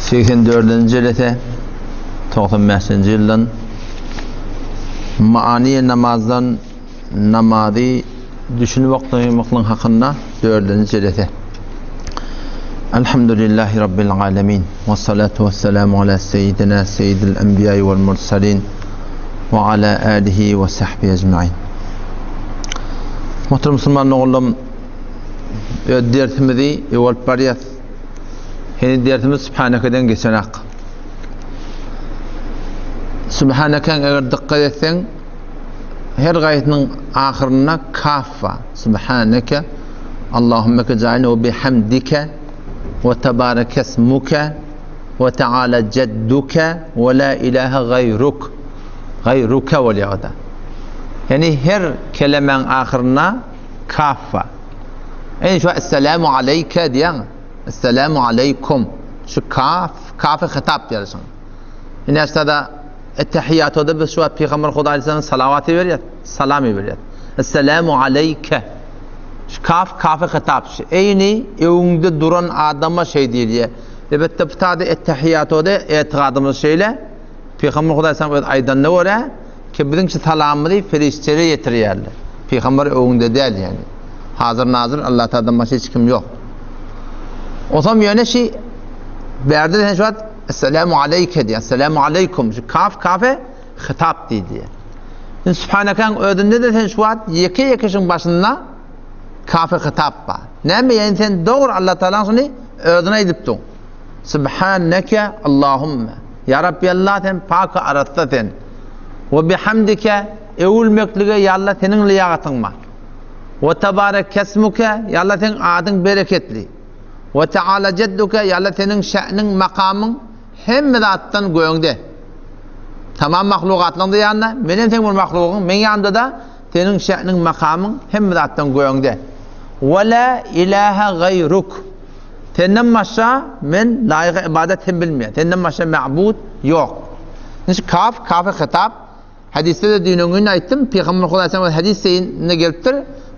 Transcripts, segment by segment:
84. Cilete 95. yıldan maani namazdan namazi düşünüp okumakla hakkında 4. cilete. Elhamdülillahi Rabbil alemin. Ve salatu ve selamu ala seyyidina seyyidil enbiyayı vel mursalin ve ala alihi ve sahbihi ecma'in. Muhterem Müslüman oğlum, dersimizi evvel pariyat. Hani dersimiz Subhaneka'dan geçen hak. Subhaneka'nın eğer dikkat etsen, her gayetinin ahirine kaffa. Subhaneke, Allahümme keca'ine ve bihamdike ve tebarek esmuke ve teala cedduke ve la ilahe gayruk. Gayruke ve liyada. Yani her kelimenin ahirine kaffa. Yani şu esselamu aleyke diyen, esselamu aleykum. Şu kafı hitap diyorsun. Yani aslında ettehiyyatoda biz şu Peygamber Huda Aleyhisselam'ın salavatı veriyor, salamı veriyor. Esselamu aleyke. Şu kafı hitap. Eyni evinde duran adama şey diye. Evet de bu ettehiyyatoda etikadımız şeyle Peygamber Huda Aleyhisselam aydan ne var ya? Ki bizim salamını feriştere yetiriyorlar. Peygamber evinde değil yani. Hazır nazır Allah Teala'dan başka hiç kim yok. O zaman yöne şey verdiler şu an esselamu aleyke diye, esselamu aleykum. Şu kafe hitap diye. Şimdi Subhaneka'nın ödünde de sen şu an yakışın başında kafe hitap var. Ne mi yani sen doğru Allah Teala'nın ödüne edip dur. Subhaneke Allahümme. Ya Rabbi Allah sen pakı aratta sen. Ve bihamdike evulmeklige ya Allah senin liyakatın var. Ve tebarek kesmuke ya Allah senin adın bereketli. Ve teala cedduke ya Allah senin şe'nin makamın hem zattan göğünde. Tamam mahlukatlarında yanında benim senin bu mahlukun men yanında da senin şe'nin makamın hem zattan göğünde. Ve la ilahe gayruk. Senden başka men layık ibadet hem bilmiyor. Senden başka ma'bud yok. Neyse kafı hitap. Hadiste de dünün günü ayttim. Peygamber Aleyhisselam hadisine geliptir.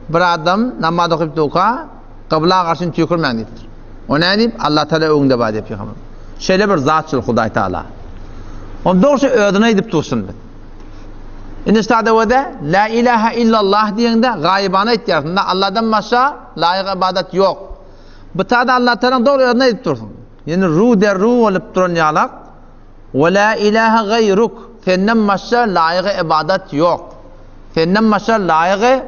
Bir adam namaz okuyup duka kıbla karşın tükürmen deyiptir. O ne deyip? Allah Teala önünde var diye Peygamber. Şöyle bir zatçıl Huday Teala. Onun doğrusu ödüne edip dursun. İnistade o da la ilahe illallah diyende gaybana ihtiyacında Allah'tan başka layık ibadet yok. Bu taada Allah Teala'nın doğru ödüne edip dursun. Yani ruh der ruh olup durun yalak. Ve la ilahe gayruk. Senden başka layık ibadet yok. Senden başka layık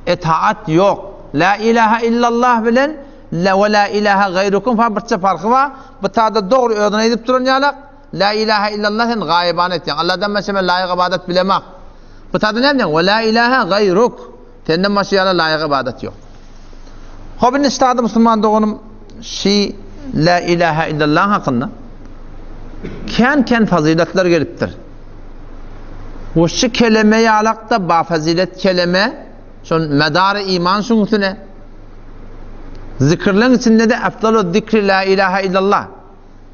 itaat yok. La ilahe illallah bilen ve la ilahe gayrukum farkı var. Bu taada doğru ödüne edip durun yalak. La ilahe illallah sen gaybane etken. Allah'tan başka layık ibadet bilemek. Bu taada ne diyeceksin? Ve la ilahe gayruk. Senden başka layık ibadet yok. Hobin istadı Müslüman doğunum şey la ilahe illallah hakkında ken faziletler geliptir. Bu şu kelimeye alakta ba fazilet kelime şun medarı iman şunusune zikirlerin içinde de afdalu zikri la ilahe illallah.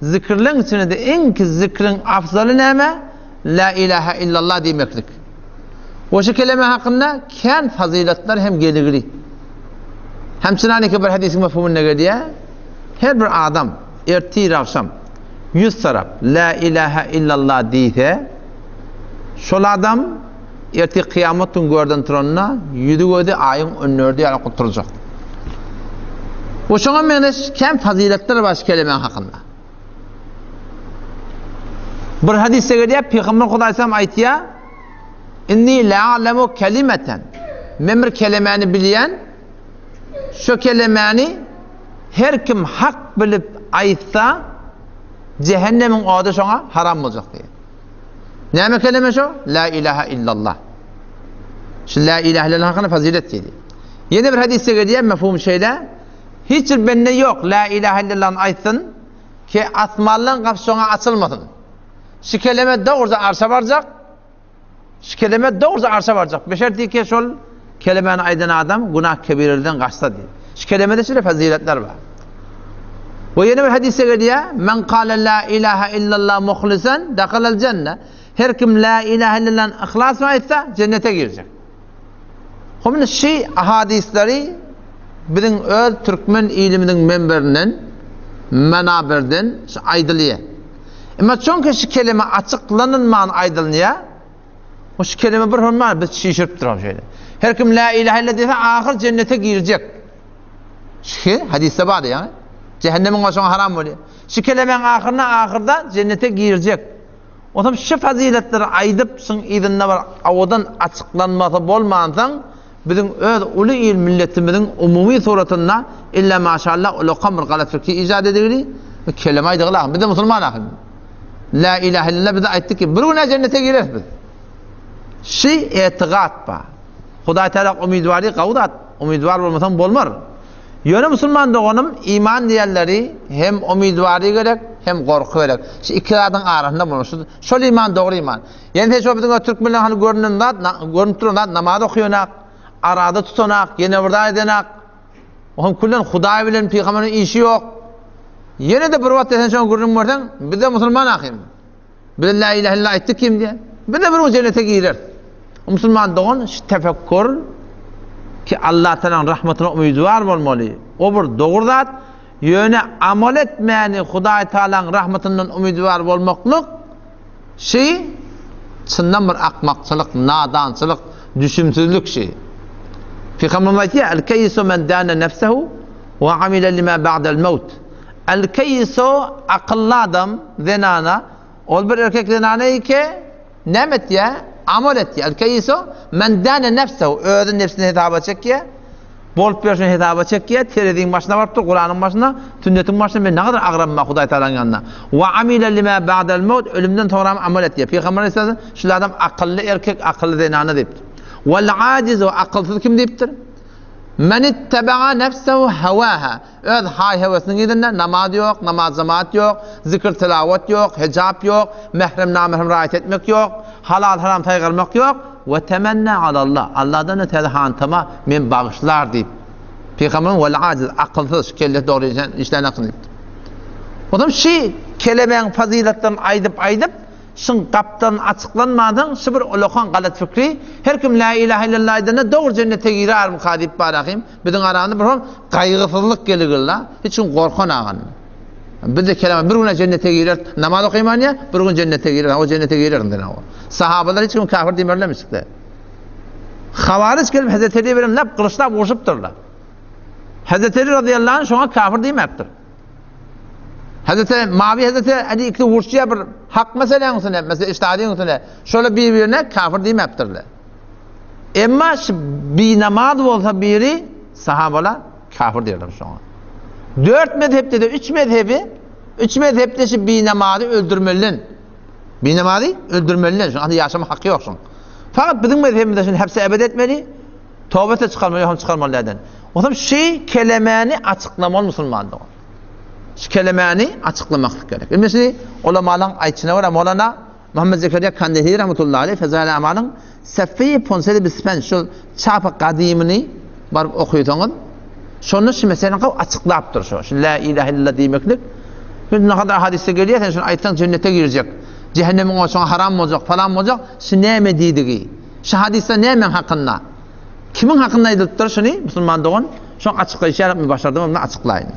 Zikirlerin içinde de en ki zikrin afdalı neme la ilahe illallah demeklik. Bu şu kelime hakkında ken faziletler hem geliri. Hem çınaneki bir hadisin mefhumununa geliyor. Her bir adam ertir akşam 100 sarap la ilahe illallah deyse şol adam erti kıyametin gördün tronuna yüdügöde ayın önlerde yalan oturacak. Bu şuna menes kem faziletler baş kelime hakkında. Bir hadiste geliyor Peygamber Aleyhisselam aytiyor inni la alemu kelimeten memr kelimeni bilen şu kelimeni her kim hak bilip aytsa cehennemin adı şuna haram olacak diye. Ne kelime şu? La ilahe illallah. Şu la ilahe illallah hakkında fazilet dedi. Yeni bir hadiste geliyor mefhum şeyle hiç bende yok la ilahe illallah'ın aytsın ki asmalların kapsona açılmasın. Şu kelime doğruca arşa varacak. Şu kelime doğruca arşa varacak. Beşer diye ki şol kelimenin aydın adam günah kebirlerden kaçsa diye. Şu kelimede şöyle faziletler var. Ve yeni bir hadise geliyor. Men kâle la ilahe illallah muhlisen dekalel cennet. Her kim la ilahe illallah'ın ihlas mı etse cennete girecek. Onun şey hadisleri bizim öz Türkmen iliminin menberinden menabirden şu aydılıyor. Ama çünkü şu kelime açıklanılmayan aydılıyor. O şu kelime bir hormon biz şişirip duran şeyler. Her kim la ilahe illallah dese ahir cennete girecek. Şu hadiste var yani. Cehennemin başına haram oluyor. Şu kelimenin ahirda cennete girecek. O zaman şu faziletleri aydıp şun idinne var avadan açıklanması bolmadan bizim öz ulu il milletimizin umumi suratında illa maşallah ulu kamr galat fikri icad edildi. Kelime aydıglar. Biz de Müslüman ahir. La ilahe illallah bize ayttık ki bir gün cennete gireriz biz. Şey etiqat ba. Huday Teala umidvari qavdat. Umidvar olmasan bolmar. Yöne Müslüman doğanım iman diyenleri hem umidvari gerek hem korku gerek. Şu ikilerden arasında bulunur. Şol iman doğru iman. Yani şu bizim Türk milletinin hani görünüp durunan namaz okuyanak, arada tutanak, yine burada edenak. Onun kullan Huday bilen peygamberin işi yok. Yine de bir vakit sen şu görünüm varsan biz de Müslüman akım. Biz la ilahe illallah ettik kim diye. Biz de bir cennete girer. Müslüman doğan tefekkür ki Allah Teala'nın rahmetine umidvar olmalı. O bir doğru zat. Yöne amel etmeyeni Huday Teala'nın rahmetinden umidvar olmaklık şey çından bir akmakçılık, nadancılık, düşümsüzlük şey. Peygamber ayet ya el-kayyisu men dana nefsehu ve amile lima ba'da'l maut. El-kayyisu akıllı adam zenana ol bir erkek zenana ki nemet ya amel et ya. El-kayyisu men dana nefsehu özün nefsine hitaba çekiyor. Bolup berişine hitaba çekiyor. Terediğin başına varıp dur Kur'an'ın başına, sünnetin başına ben ne kadar ağramma Huday Teala'nın yanına. Ve amile lima ba'da'l maut ölümden sonra amel et ya. Peygamber Aleyhisselam şu adam akıllı erkek, akıllı zenana deyiptir. Vel aciz ve akılsız kim deyiptir? Men ittaba'a nefsehu havaha. Öz hay hevesinin gidinde namaz yok, namaz zamat yok, zikir tilavet yok, hicab yok, mehrem namehrem riayet etmek yok, halal haram taygırmak yok. Ve temenna alallah. Allah'dan ötede hantama men bağışlar deyip. Peygamberin vel aciz akılsız kelle doğru işlerine kınıp. O zaman şu kelimenin faziletlerini aydıp şun kaptan açıklanmadan şu bir ulukan galat fikri her kim la ilahe illallah edene doğru cennete girer mi kadip barakayım. Bizim aramızda bir kaygısızlık gelir hiç korkan ağan. Biz de kelime bir gün cennete girer namaz okuyman ya bir gün cennete girer o cennete girer o. Sahabeler hiç kim kafir demirlemişti. Havariç gelip Hazreti Ali bilen lap kılıçla vuruşup durlar. Hazreti Ali radıyallahu anh şuna kafir demektir. Hazreti Ali ikili vuruşuya bir hak meselenin üstüne, mesela iştihadinin üstüne şöyle birbirine kafir demektirler. Ama bir namaz olsa biri sahabeler kafir derler şu an. 4 mezhepte de 3 mezhepte şu bir namazı öldürmelisin. Bir namazı öldürmelisin. Şu anda yaşama hakkı yoksun. Fakat bizim mezhebimizde şimdi hepsi ebed etmeli. Tövbete çıkarmalı, çıkarmalılardan. O zaman şey kelimeni açıklamalı Müslümanlar. Şu kelimeni açıklamak gerek. Mesela ulamaların ayçına var Mevlana Muhammed Zekeriya Kandehli rahmetullahi aleyh Fezâil Amal'ın Seffi Ponseli Bispen şu çapı kadimini barıp okuyutunuz. Şunu şu meselenin açıklayıptır şu. Şu la ilahe illallah demeklik. Şimdi ne kadar hadiste geliyor sen şunu ayetten cennete girecek. Cehennemin olsun haram olacak falan olacak. Şu neyme deydiği. Şu hadiste neymen hakkında. Kimin hakkında edildir şunu? Müslüman doğun. Şu açıklayışarak mı başardım onu açıklayın.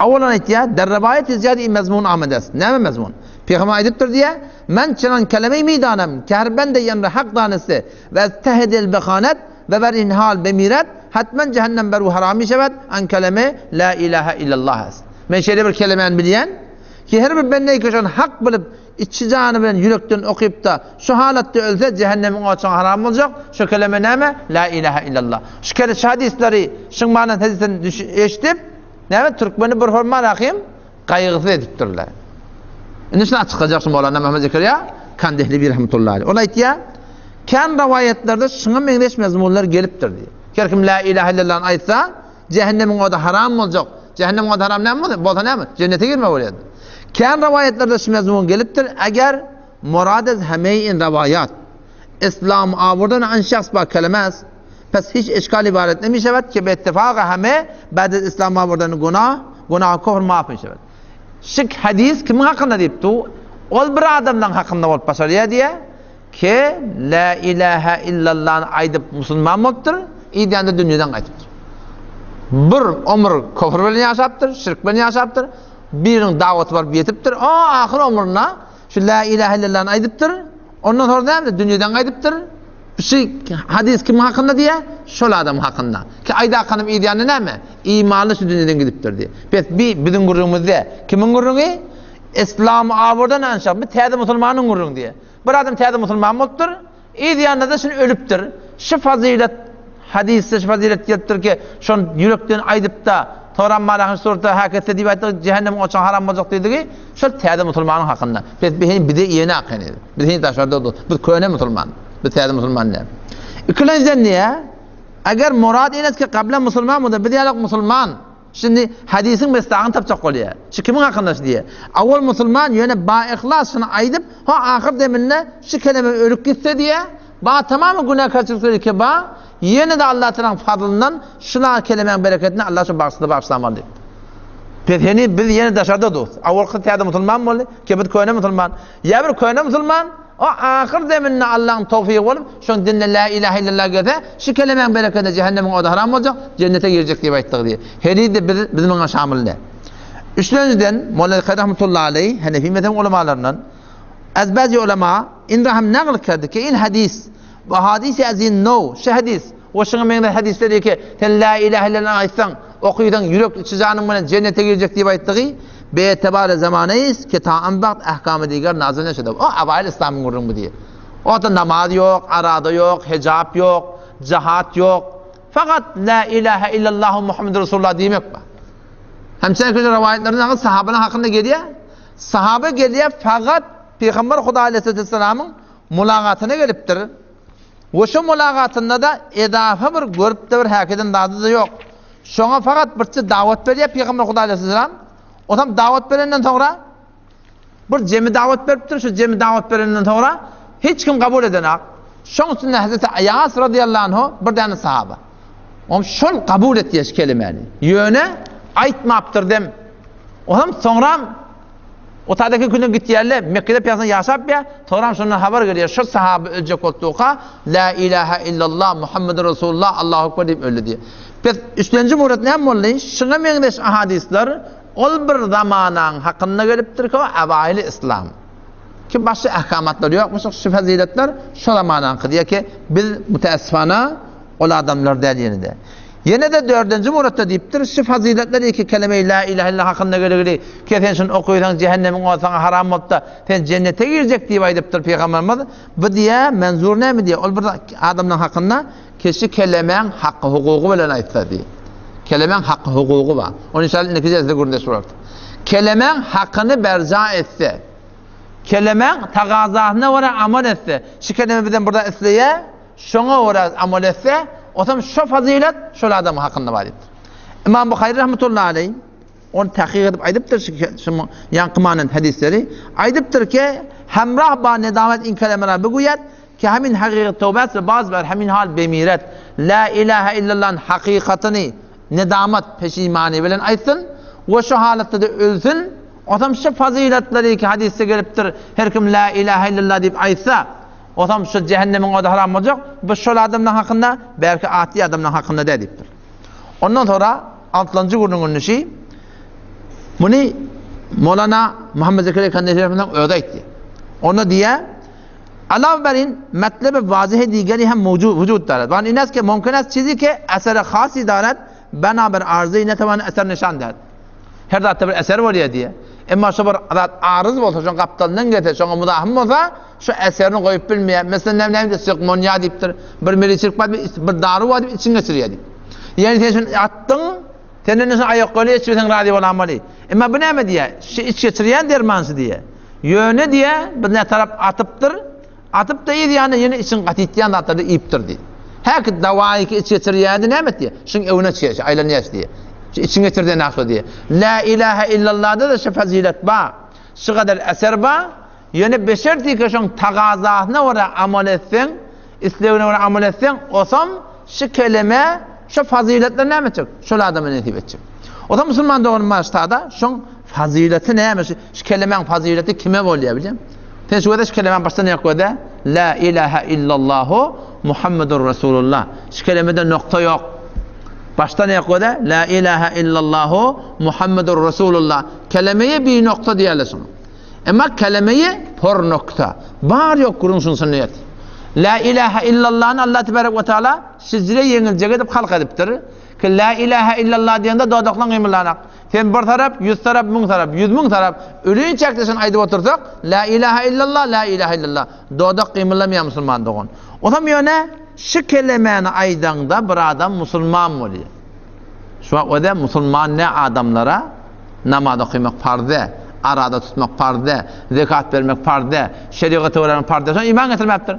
Avvalan ettiya derrivayet ziyade mezmun ahmedes. Ne mezmun? Peygamber ediptir diye men çanan kelime-i midanım kerben de yanında hak danesi ve tehedil bekanet ve ver inhal bemiret hatmen cehennem beru harami şevet an kelime la ilahe illallah. Men şöyle bir kelimeyi bilen ki her bir bende köşen hak bilip içi canı bilen yürekten okuyup da şu halatta ölse cehennemin açan haram olacak. Şu kelime neme? La ilahe illallah. Şu kelime hadisleri şunmanın hadisini eşitip ne Türkmeni bir horma rakım kaygısı ediptirler. Nesine açıklayacaksın Mevlana Muhammed Zekeriya Kandehli bir rahmetullahi aleyh. Olayt ya kan rivayetlerde şuna mengleş mezmunlar geliptir diye. Her kim la ilahe illallah aytsa cehennemin o da haram olacak. Cehennemin o da haram ne mi? Bolsa ne mi? Cennete girme oraya. Kan rivayetlerde şu mezmun geliptir. Eğer muradez hemeyin rivayet İslam avurdan an şahs ba kelimez pes hiç işgal ibaret nemi şevet ki be ittifaka heme ba'd İslam avurdan günah kufr maaf şevet. Şık hadis kimin hakkında deyipti? Ol bir adamdan hakkında olup başarıya diye ki la ilahe illallah'ın aydıp Müslüman oluptur, idiyanda dünyadan qaytıptır. bir ömür kofir bilen yaşaptır, şirk bilen yaşaptır. Birinin davatı var yetiptir. O ahir ömrüne şu la ilahe illallah'ını aydıptır. Ondan sonra da dünyadan aydıptır. Şu hadis kim hakkında diye? Şol adam hakkında. Ki ayda kanım idiyanı ne mi? İmanlı şu dünyadan gidiptir diye. Bizim gurrumuzda kimin gurruğu? İslam'ı avurdan anşap. Bir teyze Müslümanın gurruğu diye. Bir adam teyze Müslüman oluptur. İdiyanı da şimdi ölüptür. Şu fazilet hadiste şu fazilet geliptir ki şon yürekten aydıp da Toran malakın surata hakette dibaytı cehennem açan haram olacak dediği şol teyze Müslümanın hakkında. Bir de yeni akın edi. Bir de taşarda oldu. Bir köhne Müslüman. Bir teyze Müslüman ne? İkinciden niye? Eğer murad enes ki kabla Müslüman mı da bir diyalog Müslüman. Şimdi hadisin mestağını tapacak oluyor. Şu kimin hakkında diye. Avval Müslüman yöne ba ihlasını aydıp ha ahir deminle şu kelime ölüp gitse diye ba tamamı günah kaçırır ki ba yine de Allah Teala'nın fadlından şuna kelimenin bereketini Allah şu bağışlamalı. Peki biz yine dışarıda dur. Avval kıtayda Müslüman mı oluyor? Ki bir köhne Müslüman. Ya bir köhne Müslüman o ahir zeminle Allah'ın tevfiki olup şu dinle la ilahe illallah gelse şu kelimenin bereketine cehennemin oda haram olacak, cennete girecek diye ayttık diye. Heri de bizim ona şamilde. Üçüncüden Mevlana rahmetullahi aleyh Hanefi mezhep ulemalarından az bazı ulema inraham naql kerdi ki in hadis ve hadisi azin no şu hadis ve şunun mende hadisleri ki la ilahe illallah aytsan okuydan yürek içizanın bilen cennete girecek diye ayttık. Be etibar zamanıyız ki ta anbakt ahkamı diğer nazil neşede. O avail İslam'ın gurrun bu diye. O da namaz yok, arada yok, hicap yok, cihat yok. Fakat la ilahe illallah Muhammed Resulullah demek var. Hemşire köşe rivayetlerinde sahabenin hakkında geliyor. Sahabe geliyor fakat Peygamber Huda Aleyhisselam'ın mülakatına geliptir. Ve şu mülakatında da edafa bir görüp de bir hakikaten dadı da yok. Şuna fakat bir davet veriyor Peygamber Huda Aleyhisselam. O tam davet verenden sonra bir cemi davet veriptir. Şu cemi davet verenden sonra hiç kim kabul edenak. Şunun üstünde Hazreti Ayas radıyallahu anh bir tane sahabe. O şun kabul ettiği kelimeni. Yöne aytmaptır dem. O tam sonra o tadaki günü gitti yerle Mekke'de piyasasını yaşap ya. Sonra şundan haber geliyor. Şu sahabe ölecek olduğuka la ilahe illallah Muhammed Resulullah Allahu Ekber deyip öldü diye. Peki üçüncü murat ne yapmalıyız? Şuna mengeş ahadisler ol bir zamanan hakkında geliptir ki o availi İslam. Ki başka ahkamatlar yokmuş, şu faziletler şu zamanan kıdiyor ki biz müteessifana o adamlar değil yine de. Yine de dördüncü muratta deyiptir, şu faziletler iki kelime-i la ilahe illallah hakkında gelip ki sen şunu okuysan cehennemin olsan haram olup da sen cennete girecek diye aydıptır Peygamberimiz. Bu diye menzur ne mi diye ol bir adamın hakkında kişi kelimenin hakkı hukuku bilen aytsa diye. Kelimenin hakkı hukuku var. Onun inşallah neticesinde görünüyor şu orta. Kelimenin hakkını berza etse, kelimenin tagazahına vara amel etse, şu kelime bizden burada isleye, şuna vara amel etse, o zaman şu fazilet şu adamın hakkında var. İmam Bukhari rahmetullahi aleyh onu tahkik edip aydıptır şu yankımanın hadisleri. Aydıptır ki hemrah ba nedamet in kelimeler beguyet ki hemin hakikat tevbet ve bazı var hemin hal bemiret la ilahe illallah'ın hakikatini nedamet peşimani bilen aytsın ve şu halatta da ölsün. O zaman şu faziletleri ki hadiste geliptir her kim la ilahe illallah deyip aytsa o zaman şu cehennemin o da haram olacak. Bu şu adamın hakkında belki ati adamın hakkında da deyiptir. Ondan sonra 6. günün şey bunu Mevlana Muhammed Zekeriya Kandili tarafından öğüt etti. Onu diye Allah berin metlebe vazih digeri hem vücut darat. Van inas ke mümkün est çizi ke esere khasi darat beraber arzı netevan eser nişan darat. Her datta bir eser var ya diye. Ama şu bir arız olsa, şu kaptandan getir, şu mudahım olsa, şu eserini koyup bilmeye. Mesela ne de sıkmonya deyiptir, bir meri çırpma, bir darı var deyip için geçiriyor deyip. Yani sen şunu attın, senin için ayak kolye içiyorsan radyo olamalı. Ama bu ne mi diye? Şu iç geçiriyen dermansı diye. Yöne diye, bir ne taraf atıptır, atıp da iyi yani yine için katittiyen de atları iyiptir diye. Her davayı ki iç geçiriyen ne mi diye? Şun evine çıkıyor, aylanıyor diye. İçin getirdiği nasıl diye. La ilahe illallah'da da şu fazilet var. Şu kadar eser var. Yani beşer diye ki şun tagazahına vara amel etsen, İslam'ına vara amel etsen, o zaman şu kelime, şu faziletler ne mi çık? Şu adamı netip edecek. O zaman Müslüman doğru başta şun fazileti ne mi? Şu kelimenin fazileti kime oluyor bileyim? Sen şu kadar şu kelimenin başta ne yapıyor da? La ilahe illallahu Muhammedur Resulullah. Şu kelimede nokta yok. Başta ne koydu? La ilahe illallahu Muhammedur Resulullah. Kelimeyi bir nokta diyorsun. Ama kelimeyi por nokta. Var yok kurunsun sünnet. La ilahe illallah'ın Allah tebarek ve teala sizlere yenilecek edip halk ediptir. Ki la ilahe illallah diyende dodaklan kıymırlanak. Sen bir taraf, 100 taraf, 1000 taraf, 100.000 taraf. Ölüyün çektesin ayda otursak. La ilahe illallah, la ilahe illallah. Dodak kıymırlamaya Müslüman doğun. O zaman yöne şu kelimeni aydanda bir adam Müslüman oluyor. Şu an o da Müslüman ne adamlara namaz okumak farz, arada tutmak farz, zekat vermek farz, şeriatı öğrenmek farz. Sonra iman getirmektir.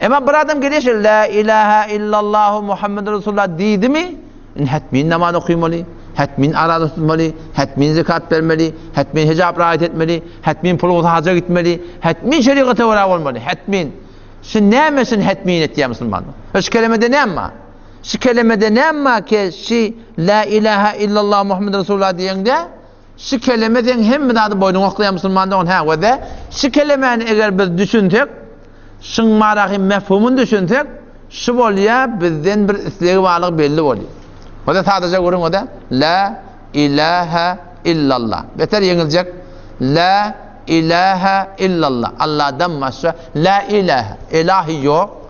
Ama bir adam geliyor la ilahe illallah Muhammed Resulullah dedi mi? Hatmin namaz okuymalı, hatmin arada tutmalı, hatmin zekat vermeli, hatmin hicab riayet etmeli, hatmin pulu hacca gitmeli, hatmin şeriatı öğrenmeli, hatmin. Şu ne mesin hatmin ettiği Müslüman? Şu kelimede ne ama? Şu kelimede ne ama ki şu la ilahe illallah Muhammed Resulullah diyende şu kelimeden hem de adı boynunu oklayan Müslümandan ha ve de şu kelimeyi eğer biz düşünsek şun maraqi mefhumun düşünsek şu oluyor bizden bir isteği varlık belli oluyor. O da sadece görün o da la ilahe illallah. Beter yenilecek la ilahe illallah. Allah'dan başka la ilahe ilahi yok.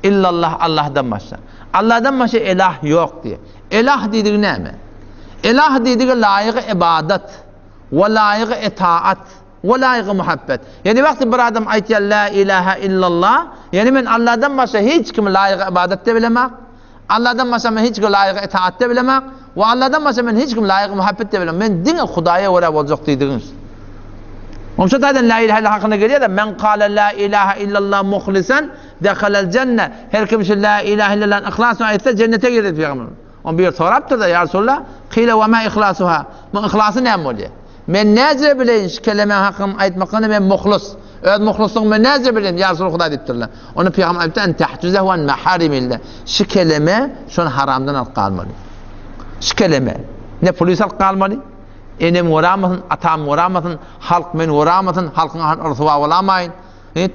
İllallah Allah'dan başka. Allah'dan başka ilah yok diye. İlah dediği ne mi? İlah dediği layık ibadet ve layık itaat ve layık muhabbet. Yani vakti bir adam aytiyor la ilahe illallah, yani ben Allah'dan başka hiç kim layık ibadette bilemek, Allah'dan başka ben hiç kim layık itaatte bilemek ve Allah'dan başka ben hiç kim layık muhabbette bilemek. Ben dine Hudaya uğrab olacak dediğiniz. Onun için zaten la ilahe illallah hakkında geliyor da men kâle la ilahe illallah muhlisen dehalel cennet. Her kim şu la ilahe illallah ihlasını etse cennete girer Peygamber. On bir soraptır da ya Resulullah kıyle ve ma ihlasuha. Bu ihlası ne oluyor? Men nezre bileyin şu kelime hakkım aytmakını ben muhlis. Evet muhlisliğin ben nezre bileyin ya Resulullah Huda deyiptirler. Onu Peygamber ayıptı en tehcüzehu en meharimillah. Şu kelime şunu haramdan alıp kalmalı. Şu kelime ne polis alıp kalmalı? Enem uğramasın, atam uğramasın, halk men uğramasın, halkın rıtıva olamayın,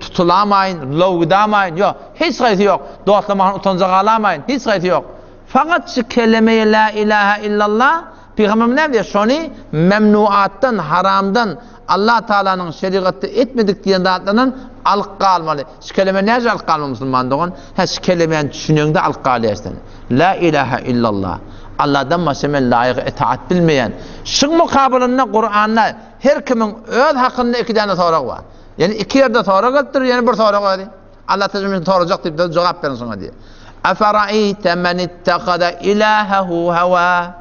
tutulamayın, lovgudamayın, yok, hiç gayreti yok. Doğatlamahan utanacak alamayın, hiç gayreti yok. Fakat şu kelime-i la ilahe illallah, Peygamber ne diyor? Şunu memnuattan, haramdan, Allah Teala'nın şeriatı etmedik diyen dağıtlarından alıp kalmalı. Şu kelime nece alıp kalmalı Müslümanlığın? Şu kelimeyi düşünüyorsun da alıp kalıyorsun. La ilahe illallah. Allah'dan başka layık itaat bilmeyen. Şu mukabilinde Kur'an'da her kimin öz hakkında iki tane soru var. Yani iki yerde soru götür, yani bir soru var. Allah tecrübesini soracak deyip de cevap verin sana diye. Efera'eyte men ittekada ilahehu heva.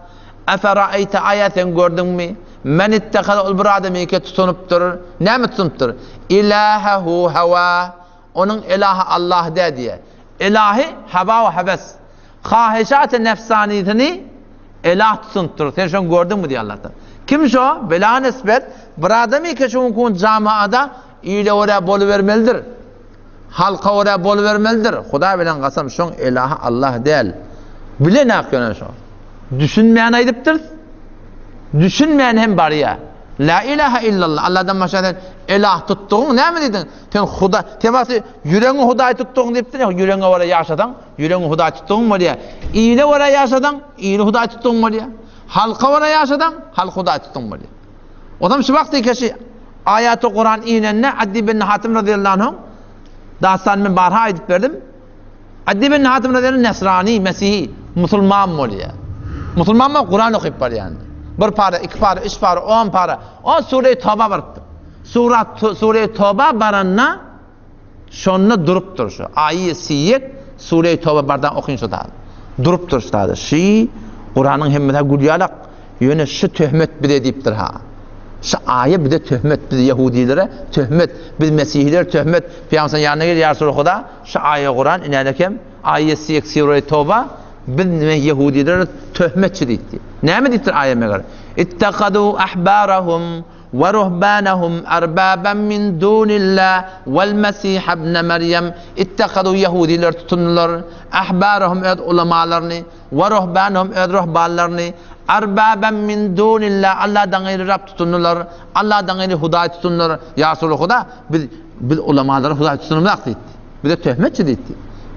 Efera'eyte ayeten gördün mü? Men ittekada ol bir adamı ki tutunup durur. Ne mi tutunup durur? İlahehu heva. Onun ilahı Allah de diye. İlahi heva ve heves. Kahişat-ı nefsaniyetini ilah tutuntur. Sen şunu gördün mü diye Allah'tan. Kim şu? Bela nispet. Bir adamı ki şu kun camiada ile oraya bolu vermelidir. Halka oraya bolu vermelidir. Huda bilen kasam şun ilahı Allah değil. Bile ne yapıyorsun şu? Düşünmeyen ayıptır. Düşünmeyen hem bari ya. La ilahe illallah. Allah'dan başka ilah tuttuğun ne mi dedin? Sen Huda, teması yüreğini Huda'yı tuttuğun deyip de yüreğini oraya yaşadan, yüreğini Huda'yı tuttuğun mu diye. İyile oraya yaşadan, iyile Huda'yı tuttuğun mu diye. Halka oraya yaşadan, halka Huda'yı tuttuğun mu diye. O zaman şu vakti ki ayat-ı Kur'an inenne Addi bin Hatim radıyallahu anh dastanımı ben barha edip verdim. Addi bin Hatim radıyallahu anh Nesrani, Mesihi, Müslüman mı diye. Müslüman mı Kur'an okuyup var yani. Bir para, iki para, üç para, 10 para. O Sure-i Tevbe var. Sure-i Tevbe baranna şonuna durup dur şu. Ayı siyek Sure-i Tevbe bardan okuyun şu da. Durup dur şu da. Şu Kur'an'ın hemmede gülüyalak yöne şu töhmet bir de deyiptir ha. Şu ayı bir de töhmet bir de Yahudilere töhmet, bir Mesihilere töhmet. Peygamber'in yanına gel ya Resulullah şu ayı Kur'an inenekem ayı siyek Sure-i Tevbe bir Yahudilere töhmetçi deyipti. Ne mi deyiptir ayeme göre? İttekadû ahbârahum ve ruhbânahum erbâben min dûnillâh vel mesih ibne Meryem. İttekadû Yahudiler tutunurlar. Ahbârahum öd ulamalarını ve ruhbânahum öd ruhbânlarını erbâben min dûnillâh. Allah'dan gayrı Rab tutunurlar. Allah'dan gayrı Hudâ'yı tutunurlar. Ya Resulullah Huda bir ulamaları Hudâ'yı tutunurlar deyipti. Bir de töhmetçi deyipti.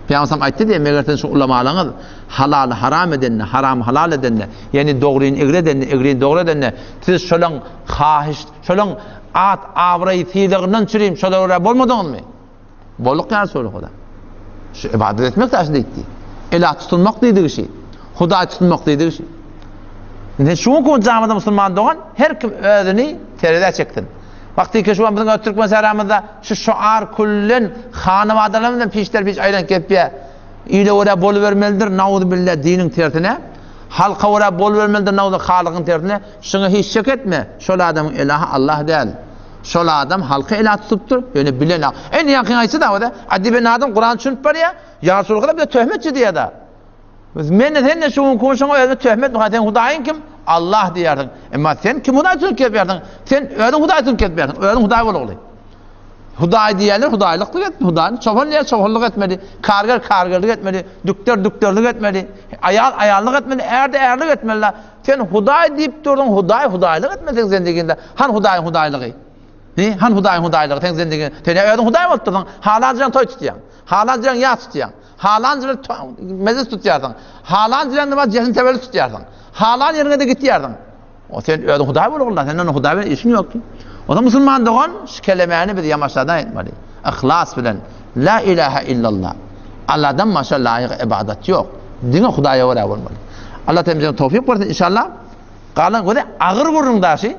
Peygamber aytdı diye megerten şu ulamalarınız halal haram edenine, haram halal edenine, yani doğruyn egre edenine, egreyn doğru edenine, siz şolan hahiş, şolan at avrayı tiydiğinden çüreyim, şolara bolmadınız mı? Bolluk ya Resulullah. Şu ibadet etmek de aslında etti. Elah tutulmak dediği şey. Huda tutulmak dediği şey. Ne şu gün camide Müslüman doğan her kim özünü terede çektin. Vakti ki şu an bizim Türkmen seramızda şu şuar kullen hanım adamlarından peşler ayran kepye ile oraya bol vermelidir nauzu billah dinin tertine halka oraya bol vermelidir nauzu halıkın tertine şunu hiç şek etme şol adamın ilahı Allah değil şol adam halka ilah tutuptur yani bilen en yakın ayısı da o da adiben adam Kur'an düşünüp var ya Resulullah bir de töhmetçi diye da men ne şu konuşan öyle töhmet mi sen Hudayın kim Allah diyerdin ama sen kim Huday tülk yapardın sen öyle Huday tülk yapardın öyle Huday olur Huday diyenler hudaylıklık etmedi Hudayın çobanlık etmedi kargırlık etmedi düktörlük etmedi ayarlık etmedi erlik etmediler sen Huday deyip durdun hudaylık etmedin zendiginde han hudaylığı han hudaylığı sen zendiginde sen öyle Huday mı tuttun halancıdan toy tutuyan halancıdan yağ tutuyan halancıdan meclis tutuyarsın halancıdan da cehin tevellüt tutuyarsın halan yerine de gidiyarsın o sen öyle Huday mı olurlar senin Huday ile işin yok ki o da Müslüman doğan şu kelimeni bir yamaçlardan etmeli. İhlas bilen la ilahe illallah. Allah'dan başka layık ibadet yok. Dine Hudaya oraya olmalı. Allah temizliğine tevfik versin inşallah. Kalan böyle ağır vurun da şey.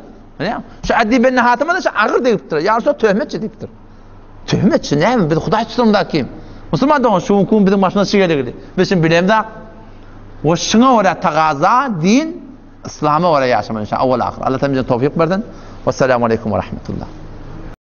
Şu adiben hatıma da şu ağır deyiptir. Ya şu töhmetçi deyiptir. Töhmetçi ne mi? Bir Huday tutumda kim? Müslüman doğan şu hukukun bizim başına çıkıyor. Bizim bilem de o şuna oraya takaza din İslam'a oraya yaşaman inşallah. Evvel ahir. Allah temizliğine tevfik versin. Vesselamu aleyküm ve rahmetullah.